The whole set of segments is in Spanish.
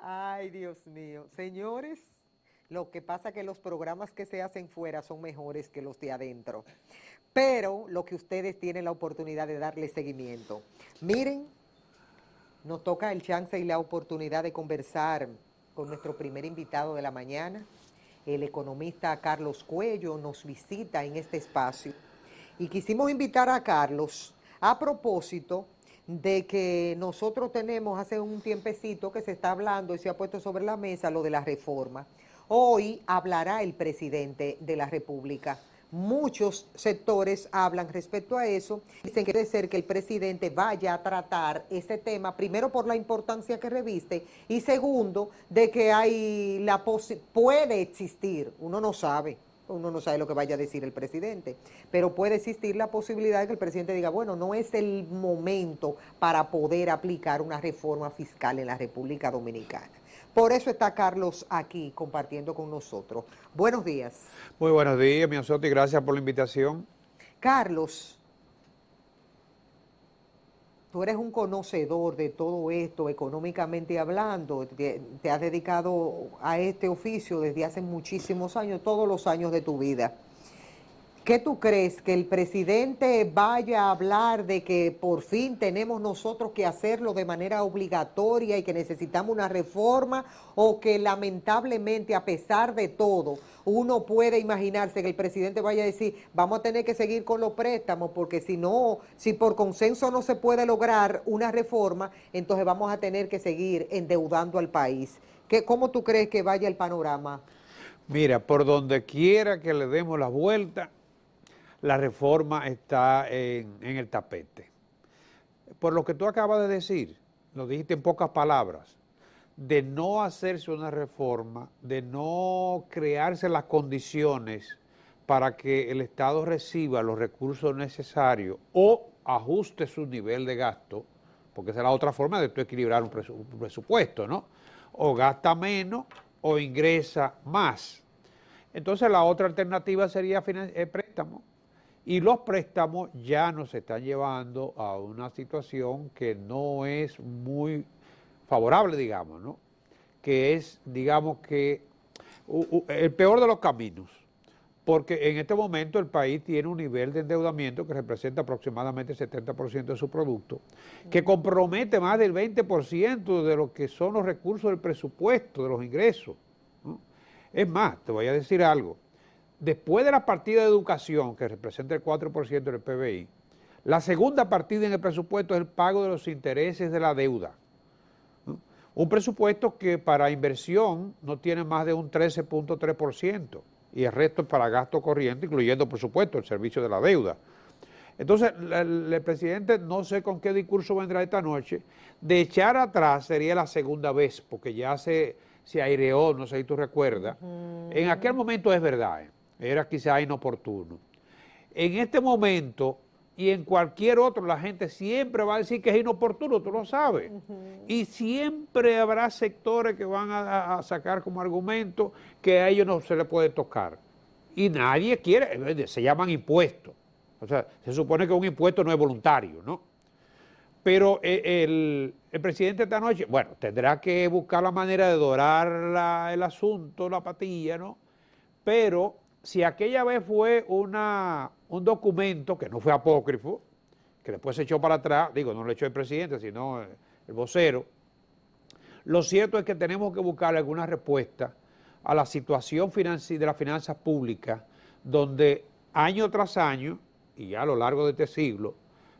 Ay, Dios mío. Señores, lo que pasa es que los programas que se hacen fuera son mejores que los de adentro. Pero lo que ustedes tienen la oportunidad de darle seguimiento. Miren, nos toca el chance y la oportunidad de conversar con nuestro primer invitado de la mañana. El economista Carlos Cuello nos visita en este espacio. Y quisimos invitar a Carlos a propósito de que nosotros tenemos hace un tiempecito que se está hablando y se ha puesto sobre la mesa lo de la reforma. Hoy hablará el presidente de la República. Muchos sectores hablan respecto a eso. Dicen que debe ser que el presidente vaya a tratar ese tema, primero por la importancia que reviste y segundo, de que hay puede existir, uno no sabe lo que vaya a decir el presidente, pero puede existir la posibilidad de que el presidente diga, bueno, no es el momento para poder aplicar una reforma fiscal en la República Dominicana. Por eso está Carlos aquí compartiendo con nosotros. Buenos días. Muy buenos días, Miosotti, gracias por la invitación. Carlos, tú eres un conocedor de todo esto, económicamente hablando, te has dedicado a este oficio desde hace muchísimos años, todos los años de tu vida. ¿Qué tú crees? ¿Que el presidente vaya a hablar de que por fin tenemos nosotros que hacerlo de manera obligatoria y que necesitamos una reforma? ¿O que lamentablemente, a pesar de todo, uno puede imaginarse que el presidente vaya a decir, vamos a tener que seguir con los préstamos porque si no, si por consenso no se puede lograr una reforma, entonces vamos a tener que seguir endeudando al país? ¿Cómo tú crees que vaya el panorama? Mira, por donde quiera que le demos la vuelta, la reforma está en el tapete. Por lo que tú acabas de decir, lo dijiste en pocas palabras, de no hacerse una reforma, de no crearse las condiciones para que el Estado reciba los recursos necesarios o ajuste su nivel de gasto, porque esa es la otra forma de tú equilibrar un presupuesto, ¿no? O gasta menos o ingresa más. Entonces la otra alternativa sería préstamo. Y los préstamos ya nos están llevando a una situación que no es muy favorable, digamos, ¿no? Que es, digamos que, el peor de los caminos. Porque en este momento el país tiene un nivel de endeudamiento que representa aproximadamente el 70% de su producto, que compromete más del 20% de lo que son los recursos del presupuesto, de los ingresos, ¿no? Es más, te voy a decir algo. Después de la partida de educación, que representa el 4% del PBI, la segunda partida en el presupuesto es el pago de los intereses de la deuda. Un presupuesto que para inversión no tiene más de un 13.3% y el resto es para gasto corriente, incluyendo, por supuesto, el servicio de la deuda. Entonces, el presidente, no sé con qué discurso vendrá esta noche, de echar atrás sería la segunda vez, porque ya se aireó, no sé si tú recuerdas. En aquel momento es verdad, era quizá inoportuno. En este momento y en cualquier otro, la gente siempre va a decir que es inoportuno, tú lo sabes. Y siempre habrá sectores que van a sacar como argumento que a ellos no se les puede tocar. Y nadie quiere, se llaman impuestos. O sea, se supone que un impuesto no es voluntario, ¿no? Pero el presidente esta noche, bueno, tendrá que buscar la manera de dorar el asunto, la patilla, ¿no? Pero si aquella vez fue un documento que no fue apócrifo, que después se echó para atrás, digo, no lo echó el presidente, sino el vocero, lo cierto es que tenemos que buscar alguna respuesta a la situación de las finanzas públicas, donde año tras año, y ya a lo largo de este siglo,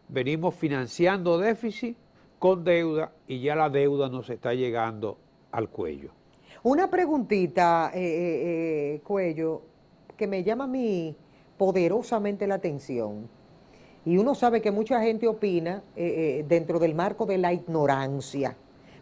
venimos financiando déficit con deuda y ya la deuda nos está llegando al cuello. Una preguntita, Cuello, que me llama a mí poderosamente la atención. Y uno sabe que mucha gente opina dentro del marco de la ignorancia.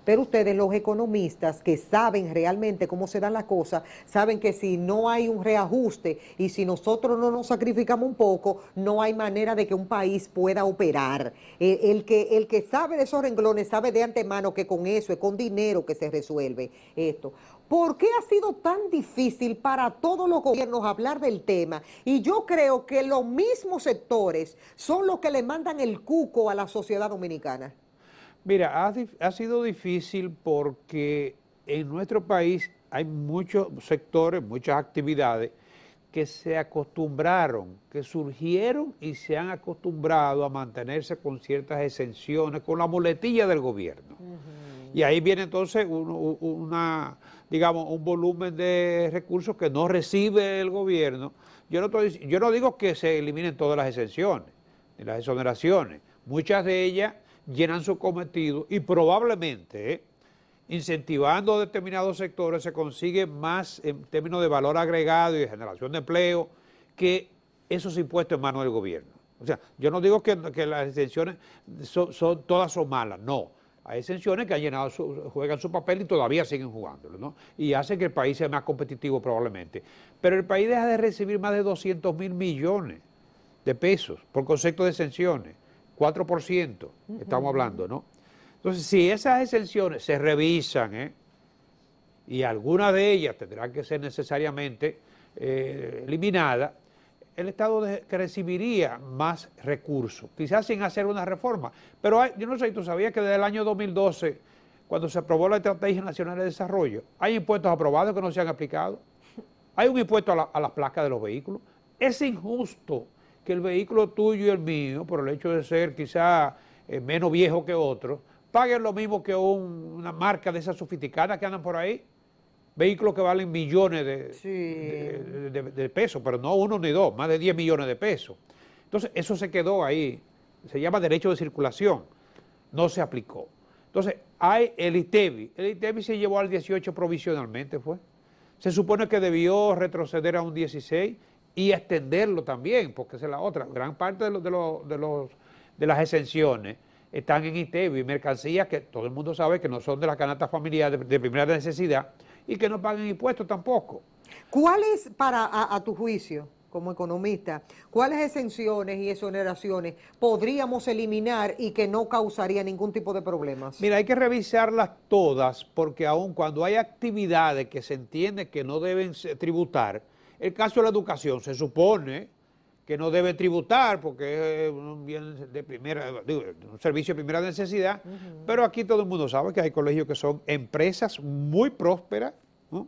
Pero ustedes, los economistas que saben realmente cómo se dan las cosas, saben que si no hay un reajuste y si nosotros no nos sacrificamos un poco, no hay manera de que un país pueda operar. El que sabe de esos renglones sabe de antemano que con eso, es con dinero que se resuelve esto. ¿Por qué ha sido tan difícil para todos los gobiernos hablar del tema? Y yo creo que los mismos sectores son los que le mandan el cuco a la sociedad dominicana. Mira, ha sido difícil porque en nuestro país hay muchos sectores, muchas actividades que se acostumbraron, que surgieron y se han acostumbrado a mantenerse con ciertas exenciones, con la muletilla del gobierno. Y ahí viene entonces digamos, un volumen de recursos que no recibe el gobierno. Yo no digo que se eliminen todas las exenciones, ni las exoneraciones. Muchas de ellas llenan su cometido y probablemente, incentivando determinados sectores, se consigue más en términos de valor agregado y de generación de empleo que esos impuestos en manos del gobierno. O sea, yo no digo que las exenciones todas son malas, no. Hay exenciones que han llenado juegan su papel y todavía siguen jugándolo, ¿no? Y hacen que el país sea más competitivo probablemente. Pero el país deja de recibir más de 200.000 millones de pesos por concepto de exenciones, 4%, estamos hablando, ¿no? Entonces, si esas exenciones se revisan, y algunas de ellas tendrán que ser necesariamente eliminadas, el Estado que recibiría más recursos, quizás sin hacer una reforma. Pero yo no sé si tú sabías que desde el año 2012, cuando se aprobó la Estrategia Nacional de Desarrollo, hay impuestos aprobados que no se han aplicado. Hay un impuesto a las placas de los vehículos. Es injusto que el vehículo tuyo y el mío, por el hecho de ser quizá menos viejo que otros, paguen lo mismo que una marca de esas sofisticadas que andan por ahí. Vehículos que valen millones de pesos, pero no uno ni dos, más de 10 millones de pesos. Entonces, eso se quedó ahí, se llama derecho de circulación, no se aplicó. Entonces, hay el ITEVI se llevó al 18 provisionalmente, se supone que debió retroceder a un 16 y extenderlo también, porque esa es la otra, gran parte de las exenciones están en ITEVI, mercancías que todo el mundo sabe que no son de la canasta familiar de primera necesidad, y que no paguen impuestos tampoco. ¿Cuáles, a tu juicio, como economista, cuáles exenciones y exoneraciones podríamos eliminar y que no causaría ningún tipo de problemas? Mira, hay que revisarlas todas, porque aun cuando hay actividades que se entiende que no deben tributar, el caso de la educación se supone que no debe tributar porque es un bien de un servicio de primera necesidad, pero aquí todo el mundo sabe que hay colegios que son empresas muy prósperas, ¿no?,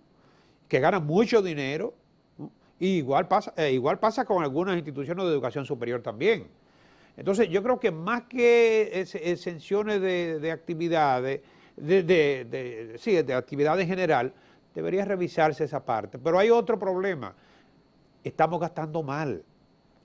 que ganan mucho dinero, ¿no?, y igual pasa con algunas instituciones de educación superior también. Entonces yo creo que más que exenciones de actividades, de actividades en general, debería revisarse esa parte. Pero hay otro problema, estamos gastando mal.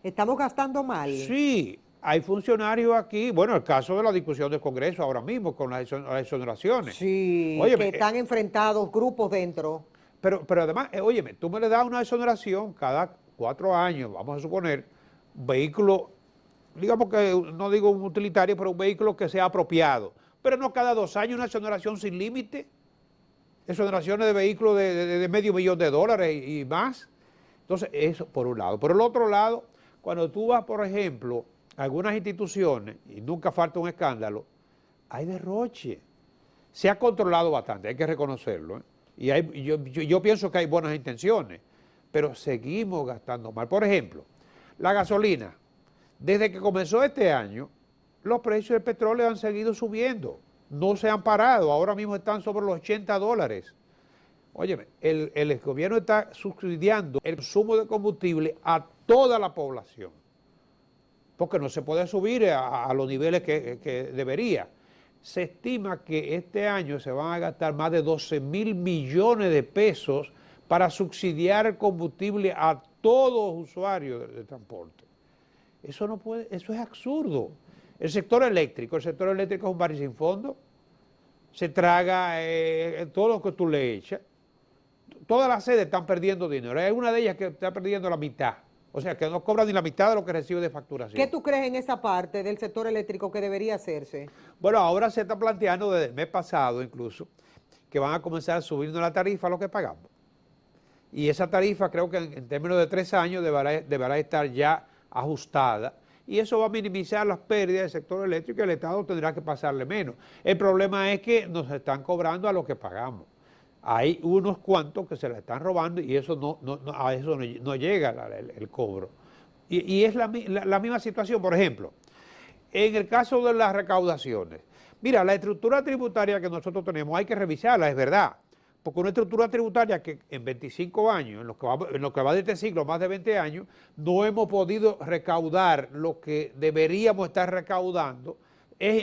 ¿Estamos gastando mal? Sí, hay funcionarios aquí, bueno, el caso de la discusión del Congreso ahora mismo con las exoneraciones. Sí, óyeme, que están enfrentados grupos dentro. Pero además, óyeme, tú me le das una exoneración cada 4 años, vamos a suponer, vehículo, digamos que no digo un utilitario, pero un vehículo que sea apropiado, pero no cada 2 años una exoneración sin límite, exoneraciones de vehículos de $500,000 y más. Entonces, eso por un lado. Por el otro lado, cuando tú vas, por ejemplo, a algunas instituciones, y nunca falta un escándalo, hay derroche. Se ha controlado bastante, hay que reconocerlo, y yo pienso que hay buenas intenciones, pero seguimos gastando mal. Por ejemplo, la gasolina. Desde que comenzó este año, los precios del petróleo han seguido subiendo, no se han parado, ahora mismo están sobre los $80. Óyeme, el gobierno está subsidiando el consumo de combustible a toda la población, porque no se puede subir a los niveles que debería. Se estima que este año se van a gastar más de 12.000 millones de pesos para subsidiar el combustible a todos los usuarios de transporte. Eso no puede, eso es absurdo. El sector eléctrico es un barril sin fondo, se traga todo lo que tú le echas. Todas las sedes están perdiendo dinero. Hay una de ellas que está perdiendo la mitad. O sea, que no cobra ni la mitad de lo que recibe de facturación. ¿Qué tú crees en esa parte del sector eléctrico que debería hacerse? Bueno, ahora se está planteando desde el mes pasado incluso que van a comenzar a subirnos la tarifa a lo que pagamos. Y esa tarifa creo que en términos de 3 años deberá estar ya ajustada. Y eso va a minimizar las pérdidas del sector eléctrico y el Estado tendrá que pasarle menos. El problema es que nos están cobrando a lo que pagamos. Hay unos cuantos que se la están robando y eso a eso no llega el cobro. Y es la misma situación, por ejemplo, en el caso de las recaudaciones. Mira, la estructura tributaria que nosotros tenemos hay que revisarla, es verdad, porque una estructura tributaria que en 25 años, en lo que va de este siglo, más de 20 años, no hemos podido recaudar lo que deberíamos estar recaudando,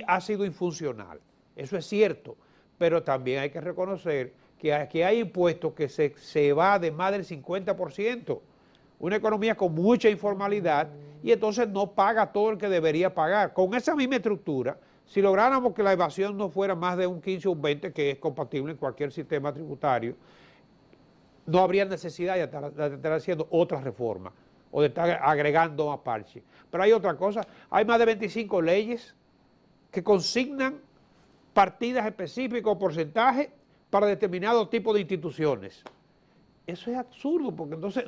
ha sido infuncional. Eso es cierto, pero también hay que reconocer que aquí hay impuestos que se va de más del 50%. Una economía con mucha informalidad y entonces no paga todo el que debería pagar. Con esa misma estructura, si lográramos que la evasión no fuera más de un 15 o un 20, que es compatible en cualquier sistema tributario, no habría necesidad de estar haciendo otras reformas o de estar agregando más parches. Pero hay otra cosa, hay más de 25 leyes que consignan partidas específicas o porcentajes para determinados tipos de instituciones. Eso es absurdo, porque entonces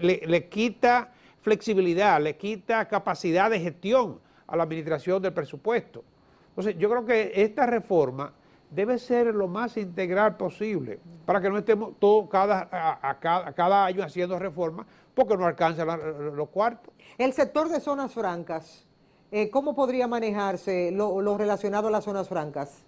le quita flexibilidad, le quita capacidad de gestión a la administración del presupuesto. Entonces, yo creo que esta reforma debe ser lo más integral posible, para que no estemos todos cada año haciendo reformas, porque no alcanzan los cuartos. El sector de zonas francas, ¿cómo podría manejarse lo relacionado a las zonas francas?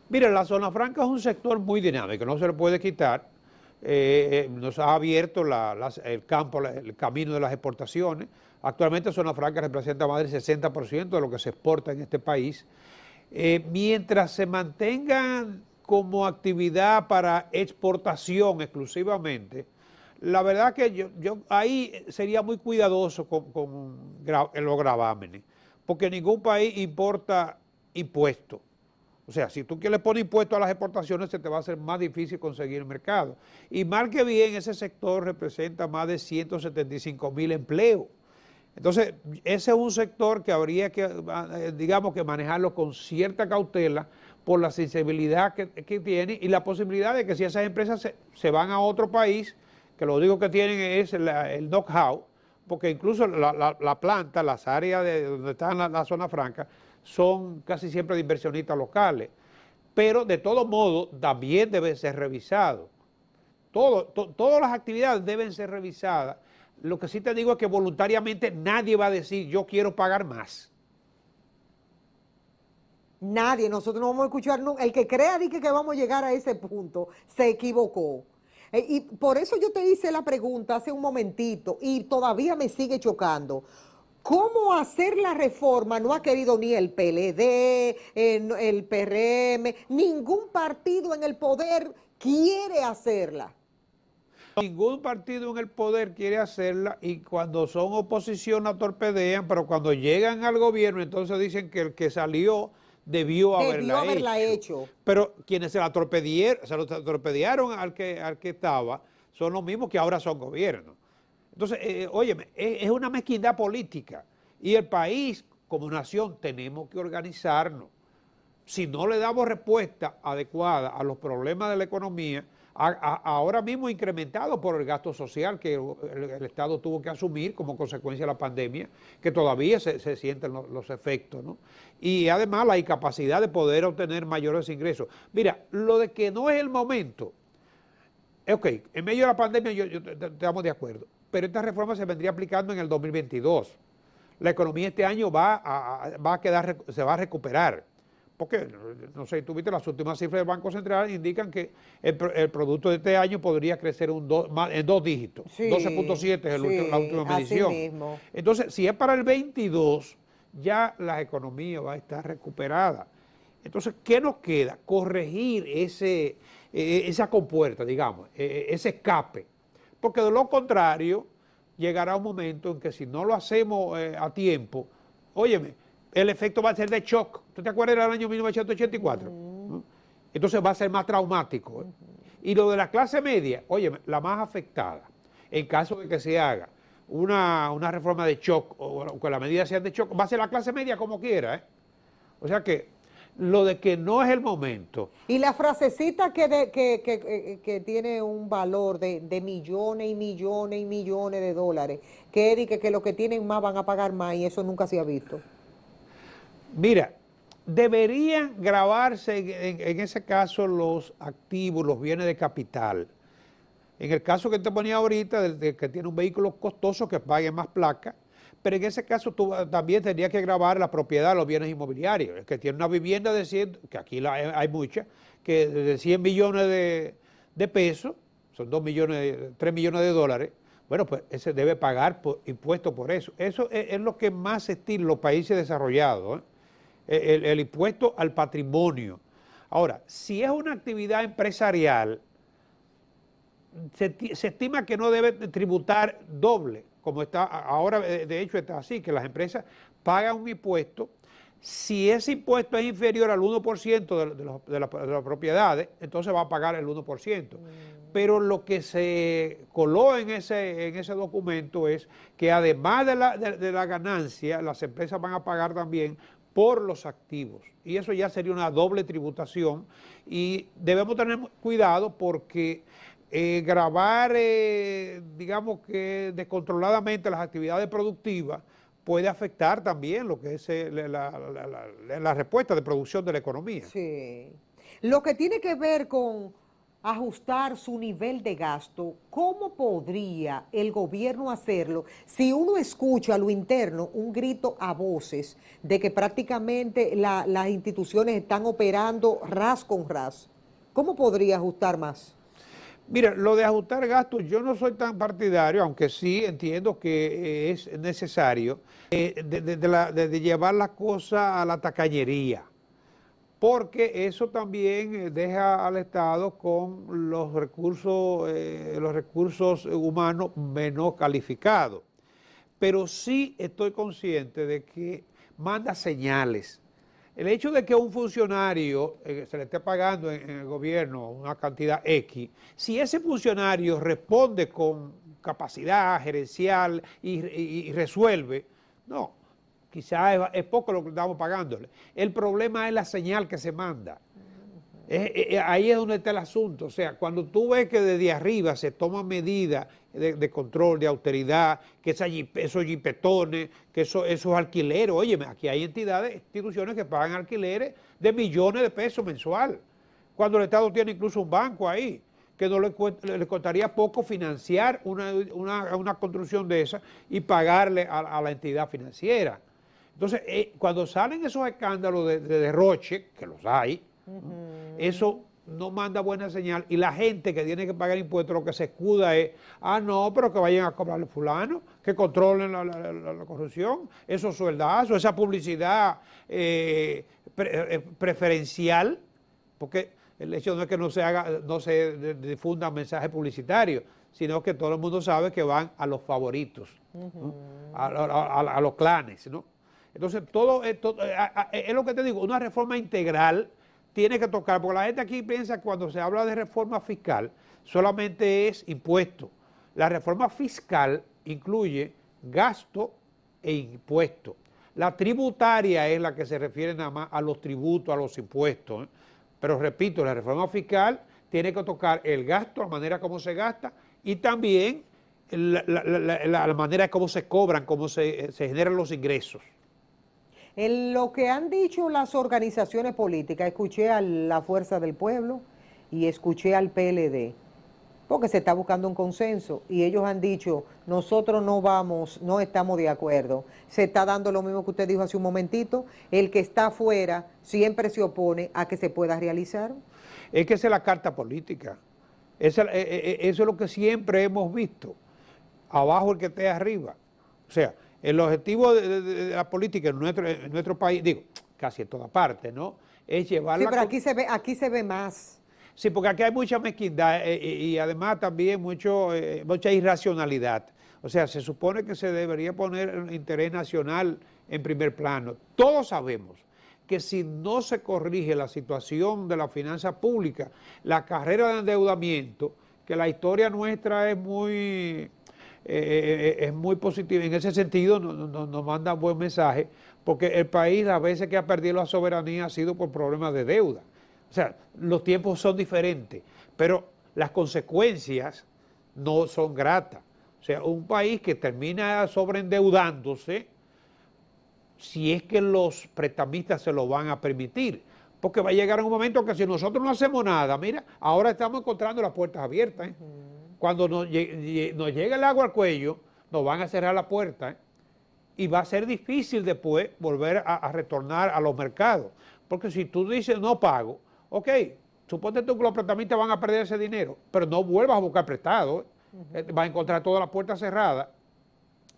Mire, la zona franca es un sector muy dinámico, no se le puede quitar. Nos ha abierto el camino de las exportaciones. Actualmente Zona Franca representa más del 60% de lo que se exporta en este país. Mientras se mantengan como actividad para exportación exclusivamente, la verdad que yo ahí sería muy cuidadoso con los gravámenes, porque ningún país importa impuestos. O sea, si tú le pones impuestos a las exportaciones, se te va a hacer más difícil conseguir el mercado. Y mal que bien, ese sector representa más de 175,000 empleos. Entonces, ese es un sector que habría que, digamos, que manejarlo con cierta cautela por la sensibilidad que tiene y la posibilidad de que si esas empresas se van a otro país, que lo único que tienen es el know-how, porque incluso la planta, las áreas donde están la zona franca, son casi siempre de inversionistas locales, pero de todo modo también deben ser revisados. Todas las actividades deben ser revisadas. Lo que sí te digo es que voluntariamente nadie va a decir yo quiero pagar más. Nadie, nosotros no vamos a escuchar nunca. El que crea que vamos a llegar a ese punto se equivocó. Y por eso yo te hice la pregunta hace un momentito y todavía me sigue chocando. ¿Cómo hacer la reforma? No ha querido ni el PLD, el PRM, ningún partido en el poder quiere hacerla. Ningún partido en el poder quiere hacerla y cuando son oposición la torpedean, pero cuando llegan al gobierno entonces dicen que el que salió debió haberla hecho. Pero quienes se la torpedearon al que estaba son los mismos que ahora son gobierno. Entonces, óyeme, es una mezquindad política y el país como nación tenemos que organizarnos. Si no le damos respuesta adecuada a los problemas de la economía, ahora mismo incrementado por el gasto social que el Estado tuvo que asumir como consecuencia de la pandemia, que todavía se sienten los efectos, ¿no? Y además la incapacidad de poder obtener mayores ingresos. Mira, lo de que no es el momento, ok, en medio de la pandemia estamos de acuerdo, pero esta reforma se vendría aplicando en el 2022. La economía este año se va a recuperar. Porque, no sé, tú viste las últimas cifras del Banco Central indican que el producto de este año podría crecer en 2 dígitos. Sí, 12.7 es la última medición. Así mismo. Entonces, si es para el 22, ya la economía va a estar recuperada. Entonces, ¿qué nos queda? Corregir esa compuerta, digamos, ese escape. Porque de lo contrario, llegará un momento en que si no lo hacemos a tiempo, óyeme, el efecto va a ser de shock. ¿Tú te acuerdas del año 1984? ¿No? Entonces va a ser más traumático. Y lo de la clase media, óyeme, la más afectada, en caso de que se haga una reforma de shock o que las medidas sean de shock, va a ser la clase media como quiera. O sea que lo de que no es el momento. Y la frasecita que tiene un valor de millones y millones y millones de dólares, que dice que los que tienen más van a pagar más y eso nunca se ha visto. Mira, deberían grabarse en ese caso los activos, los bienes de capital. En el caso que te ponía ahorita, del que tiene un vehículo costoso que pague más placa, pero en ese caso tú también tendrías que gravar la propiedad de los bienes inmobiliarios. El que tiene una vivienda de 100, que aquí hay muchas, que de 100 millones de pesos, son 2 millones, 3 millones de dólares, bueno, pues ese debe pagar impuestos por eso. Eso es lo que más se estila en los países desarrollados, ¿eh? El impuesto al patrimonio. Ahora, si es una actividad empresarial, se estima que no debe tributar doble, como está ahora, de hecho está así, que las empresas pagan un impuesto. Si ese impuesto es inferior al 1% de las propiedades, entonces va a pagar el 1%. Pero lo que se coló en ese documento es que además de la ganancia, las empresas van a pagar también por los activos. Y eso ya sería una doble tributación. Y debemos tener cuidado porque gravar, digamos que descontroladamente las actividades productivas puede afectar también lo que es la respuesta de producción de la economía. Sí. Lo que tiene que ver con ajustar su nivel de gasto, ¿cómo podría el gobierno hacerlo si uno escucha a lo interno un grito a voces de que prácticamente las instituciones están operando ras con ras? ¿Cómo podría ajustar más? Mira, lo de ajustar gastos, yo no soy tan partidario, aunque sí entiendo que es necesario, de llevar la cosa a la tacañería, porque eso también deja al Estado con los recursos humanos menos calificados. Pero sí estoy consciente de que manda señales. El hecho de que a un funcionario se le esté pagando en el gobierno una cantidad X, si ese funcionario responde con capacidad gerencial y resuelve, no, quizás es poco lo que estamos pagándole. El problema es la señal que se manda. Ahí es donde está el asunto. O sea, cuando tú ves que desde arriba se toman medidas de control, de austeridad, que esos jipetones, que esos alquileres, oye, aquí hay instituciones que pagan alquileres de millones de pesos mensual, cuando el Estado tiene incluso un banco ahí, que no le costaría poco financiar una construcción de esa y pagarle a la entidad financiera. Entonces, cuando salen esos escándalos de derroche, que los hay, eso no manda buena señal, y la gente que tiene que pagar impuestos lo que se escuda es, no, pero que vayan a cobrarle fulano, que controlen la corrupción, esos sueldazos, esa publicidad preferencial, porque el hecho no es que no se difundan mensajes publicitarios, sino que todo el mundo sabe que van a los favoritos, ¿no? a los clanes, ¿no? Entonces, todo esto es lo que te digo, una reforma integral tiene que tocar, porque la gente aquí piensa que cuando se habla de reforma fiscal solamente es impuesto. La reforma fiscal incluye gasto e impuesto. La tributaria es la que se refiere nada más a los tributos, a los impuestos, ¿eh? Pero repito, la reforma fiscal tiene que tocar el gasto, la manera como se gasta y también la manera como se cobran, cómo se generan los ingresos. En lo que han dicho las organizaciones políticas, escuché a la Fuerza del Pueblo y escuché al PLD, porque se está buscando un consenso y ellos han dicho, nosotros no estamos de acuerdo. Se está dando lo mismo que usted dijo hace un momentito, el que está afuera siempre se opone a que se pueda realizar. Es que esa es la carta política, eso es lo que siempre hemos visto, abajo el que esté arriba. O sea, el objetivo de la política en nuestro país, digo, casi en toda parte, ¿no? Es llevarla... Sí, pero aquí se ve más. Sí, porque aquí hay mucha mezquindad y además también mucha irracionalidad. O sea, se supone que se debería poner el interés nacional en primer plano. Todos sabemos que si no se corrige la situación de la finanza pública, la carrera de endeudamiento, que la historia nuestra es muy positiva, en ese sentido nos manda buen mensaje, porque el país a veces que ha perdido la soberanía ha sido por problemas de deuda. O sea, los tiempos son diferentes, pero las consecuencias no son gratas. O sea, un país que termina sobreendeudándose, si es que los prestamistas se lo van a permitir, porque va a llegar un momento que si nosotros no hacemos nada, mira, ahora estamos encontrando las puertas abiertas, ¿eh? Cuando nos llegue el agua al cuello, nos van a cerrar la puerta, ¿eh? y va a ser difícil después volver a retornar a los mercados. Porque si tú dices no pago, ok, suponte tú que los prestamistas van a perder ese dinero, pero no vuelvas a buscar prestado, vas a encontrar todas las puertas cerradas.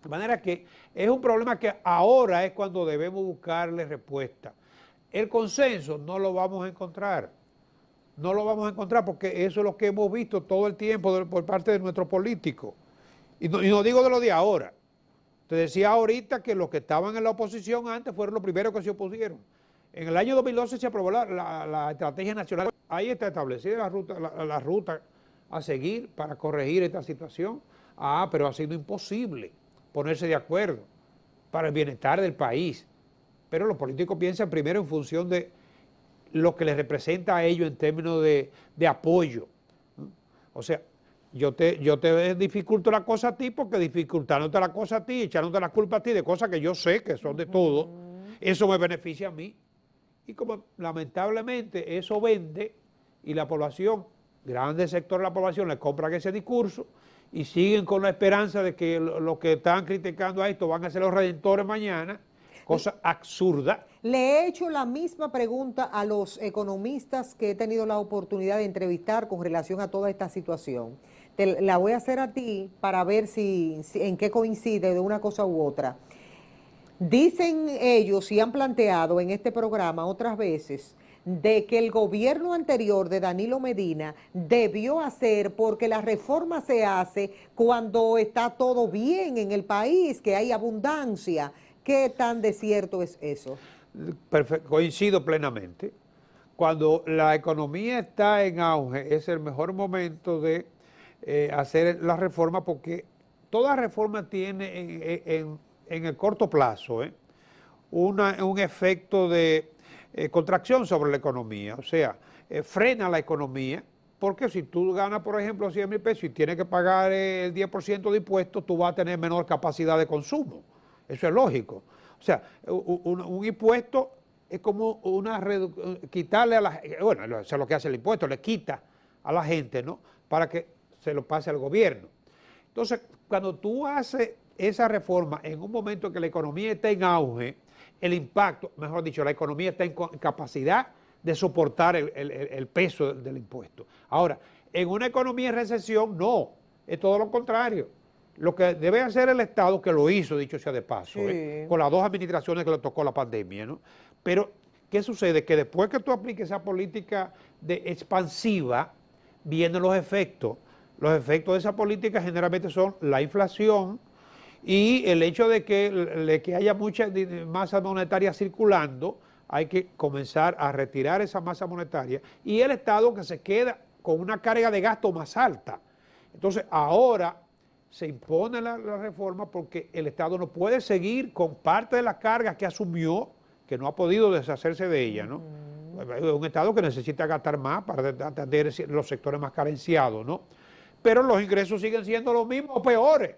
De manera que es un problema que ahora es cuando debemos buscarle respuesta. El consenso no lo vamos a encontrar. No lo vamos a encontrar porque eso es lo que hemos visto todo el tiempo por parte de nuestros políticos. Y no digo de lo de ahora. Te decía ahorita que los que estaban en la oposición antes fueron los primeros que se opusieron. En el año 2012 se aprobó la estrategia nacional. Ahí está establecida la ruta a seguir para corregir esta situación. Pero ha sido imposible ponerse de acuerdo para el bienestar del país. Pero los políticos piensan primero en función de lo que les representa a ellos en términos de apoyo. O sea, yo te dificulto la cosa a ti porque dificultándote la cosa a ti, echándote la culpa a ti de cosas que yo sé que son de todo, eso me beneficia a mí. Y como lamentablemente eso vende y la población, grandes sectores de la población le compran ese discurso y siguen con la esperanza de que los que están criticando a esto van a ser los redentores mañana, cosa absurda. Le he hecho la misma pregunta a los economistas que he tenido la oportunidad de entrevistar con relación a toda esta situación. La voy a hacer a ti para ver si en qué coincide de una cosa u otra. Dicen ellos y han planteado en este programa otras veces de que el gobierno anterior de Danilo Medina debió hacer porque la reforma se hace cuando está todo bien en el país, que hay abundancia. ¿Qué tan de cierto es eso? Perfecto, coincido plenamente. Cuando la economía está en auge es el mejor momento de hacer la reforma porque toda reforma tiene en el corto plazo un efecto de contracción sobre la economía, o sea, frena la economía, porque si tú ganas, por ejemplo, 100,000 pesos y tienes que pagar el 10% de impuestos, tú vas a tener menor capacidad de consumo. Eso es lógico. O sea, un impuesto es como quitarle a la gente, bueno, eso es lo que hace el impuesto, le quita a la gente, ¿no? Para que se lo pase al gobierno. Entonces, cuando tú haces esa reforma en un momento en que la economía está en auge, el impacto, mejor dicho, la economía está en capacidad de soportar el peso del impuesto. Ahora, en una economía en recesión, no, es todo lo contrario. Lo que debe hacer el Estado, que lo hizo, dicho sea de paso, con las dos administraciones que le tocó la pandemia, ¿no? Pero, ¿qué sucede? Que después que tú apliques esa política expansiva, vienen los efectos. Los efectos de esa política generalmente son la inflación y el hecho de que haya mucha masa monetaria circulando, hay que comenzar a retirar esa masa monetaria y el Estado que se queda con una carga de gasto más alta. Entonces, ahora se impone la reforma porque el Estado no puede seguir con parte de la carga que asumió, que no ha podido deshacerse de ella, ¿no? Es un Estado que necesita gastar más para atender los sectores más carenciados, ¿no? Pero los ingresos siguen siendo los mismos o peores.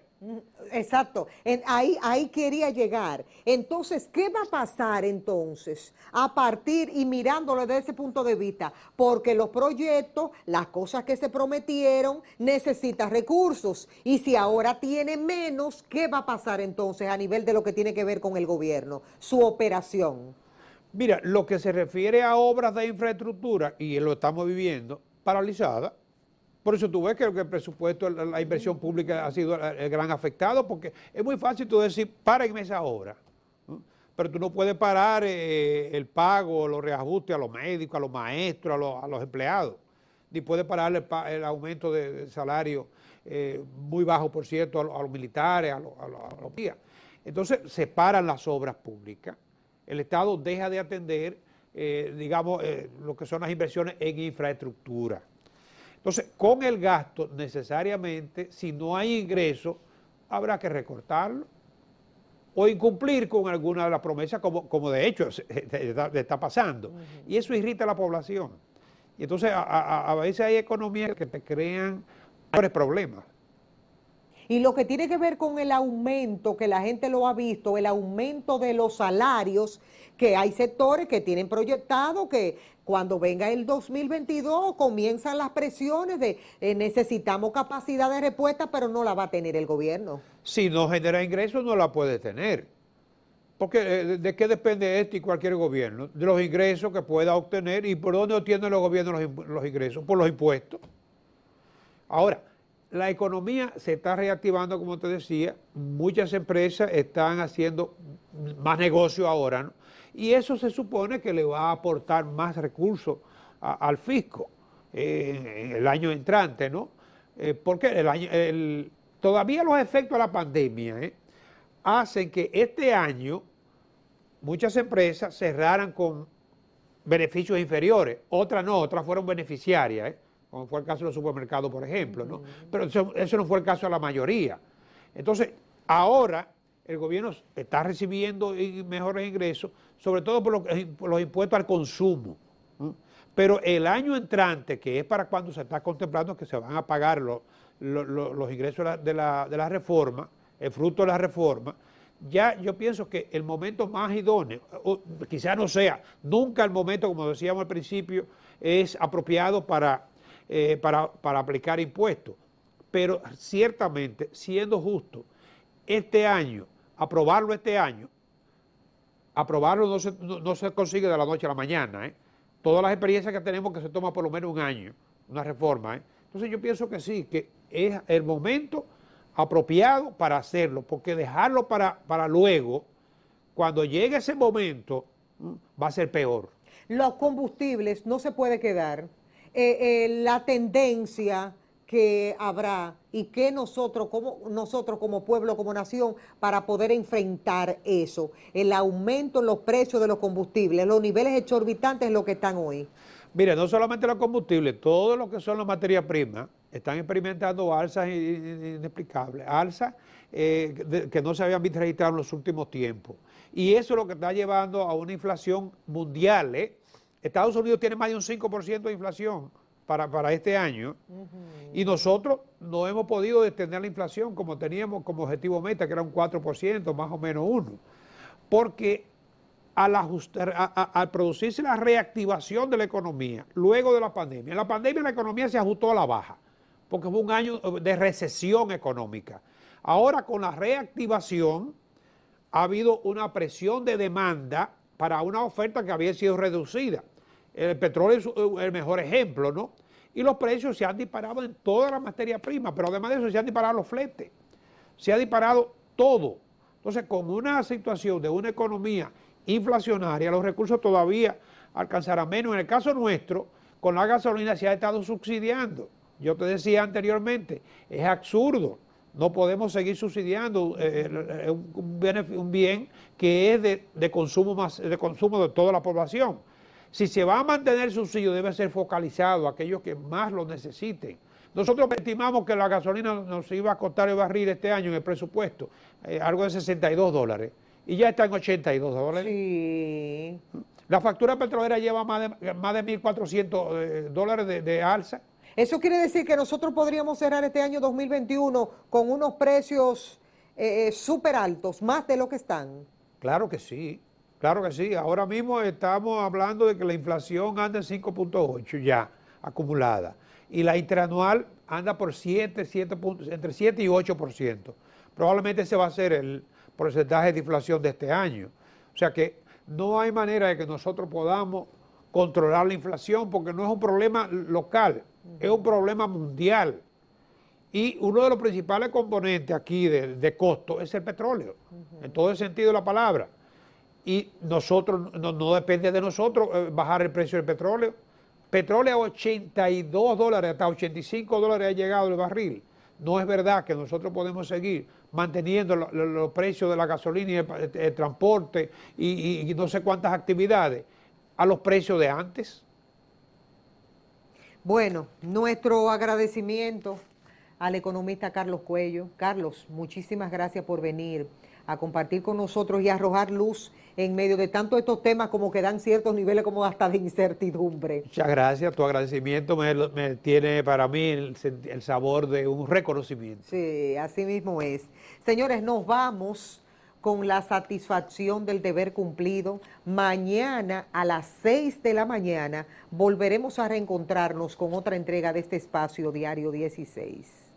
Exacto, ahí quería llegar. Entonces, ¿qué va a pasar entonces a partir y mirándolo desde ese punto de vista? Porque los proyectos, las cosas que se prometieron, necesitan recursos. Y si ahora tiene menos, ¿qué va a pasar entonces a nivel de lo que tiene que ver con el gobierno, su operación? Mira, lo que se refiere a obras de infraestructura, y lo estamos viviendo, paralizada. Por eso tú ves que el presupuesto, la inversión pública ha sido el gran afectado, porque es muy fácil tú decir, párenme esa obra, ¿no? Pero tú no puedes parar el pago, los reajustes a los médicos, a los maestros, a los empleados, ni puedes parar el aumento de salario muy bajo, por cierto, a los militares, a los policías. Entonces se paran las obras públicas, el Estado deja de atender, digamos, lo que son las inversiones en infraestructura. Entonces, con el gasto, necesariamente, si no hay ingresos, habrá que recortarlo o incumplir con alguna de las promesas, como de hecho está pasando. Y eso irrita a la población. Y entonces, a veces hay economías que te crean mayores problemas. Y lo que tiene que ver con el aumento, que la gente lo ha visto, el aumento de los salarios, que hay sectores que tienen proyectado que cuando venga el 2022 comienzan las presiones de necesitamos capacidad de respuesta, pero no la va a tener el gobierno. Si no genera ingresos, no la puede tener. Porque ¿de qué depende este y cualquier gobierno? De los ingresos que pueda obtener. ¿Y por dónde obtienen los gobiernos los ingresos? Por los impuestos. Ahora, la economía se está reactivando, como te decía, muchas empresas están haciendo más negocio ahora, ¿no? Y eso se supone que le va a aportar más recursos al fisco en el año entrante, ¿no? Porque todavía los efectos de la pandemia hacen que este año muchas empresas cerraran con beneficios inferiores, otras no, otras fueron beneficiarias, como fue el caso de los supermercados, por ejemplo, ¿no? Pero eso no fue el caso de la mayoría. Entonces, ahora el gobierno está recibiendo mejores ingresos, sobre todo por los impuestos al consumo, ¿no? Pero el año entrante, que es para cuando se está contemplando que se van a pagar los ingresos de la reforma, el fruto de la reforma, ya yo pienso que el momento más idóneo, quizás no sea, nunca el momento, como decíamos al principio, es apropiado para aplicar impuestos, pero ciertamente, siendo justo, este año, aprobarlo no se consigue de la noche a la mañana, Todas las experiencias que tenemos que se toma por lo menos un año, una reforma, Entonces yo pienso que sí, que es el momento apropiado para hacerlo, porque dejarlo para luego, cuando llegue ese momento, va a ser peor. Los combustibles no se puede quedar. La tendencia que habrá y que nosotros como pueblo, como nación, para poder enfrentar eso, el aumento en los precios de los combustibles, los niveles exorbitantes en los que están hoy. Mire, no solamente los combustibles, todo lo que son las materias primas están experimentando alzas inexplicables, alzas que no se habían visto registradas en los últimos tiempos. Y eso es lo que está llevando a una inflación mundial. Estados Unidos tiene más de un 5% de inflación para este año, y nosotros no hemos podido detener la inflación como teníamos como objetivo meta, que era un 4%, más o menos 1%, porque al producirse la reactivación de la economía, luego de la pandemia, en la pandemia la economía se ajustó a la baja, porque fue un año de recesión económica. Ahora con la reactivación ha habido una presión de demanda para una oferta que había sido reducida. El petróleo es el mejor ejemplo, ¿no? Y los precios se han disparado en todas las materias primas, pero además de eso se han disparado los fletes, se ha disparado todo. Entonces, con una situación de una economía inflacionaria, los recursos todavía alcanzarán menos. En el caso nuestro, con la gasolina se ha estado subsidiando. Yo te decía anteriormente, es absurdo. No podemos seguir subsidiando un bien que es de consumo de toda la población. Si se va a mantener el subsidio, debe ser focalizado a aquellos que más lo necesiten. Nosotros estimamos que la gasolina nos iba a costar el barril este año en el presupuesto, algo de $62, y ya está en $82. Sí. La factura petrolera lleva más de $1.400 de alza. Eso quiere decir que nosotros podríamos cerrar este año 2021 con unos precios súper altos, más de lo que están. Claro que sí. Claro que sí, ahora mismo estamos hablando de que la inflación anda en 5.8 ya acumulada, y la interanual anda por entre 7 y 8%. Probablemente ese va a ser el porcentaje de inflación de este año. O sea que no hay manera de que nosotros podamos controlar la inflación, porque no es un problema local, es un problema mundial. Y uno de los principales componentes aquí de costo es el petróleo, en todo el sentido de la palabra. Y nosotros, no depende de nosotros bajar el precio del petróleo. Petróleo a $82, hasta $85 ha llegado el barril. No es verdad que nosotros podemos seguir manteniendo los precios de la gasolina y el transporte y no sé cuántas actividades a los precios de antes. Bueno, nuestro agradecimiento al economista Carlos Cuello. Carlos, muchísimas gracias por venir a compartir con nosotros y arrojar luz en medio de tantos estos temas como que dan ciertos niveles como hasta de incertidumbre. Muchas gracias, tu agradecimiento me tiene para mí el sabor de un reconocimiento. Sí, así mismo es. Señores, nos vamos con la satisfacción del deber cumplido. Mañana a las 6 de la mañana volveremos a reencontrarnos con otra entrega de este espacio Diario 16.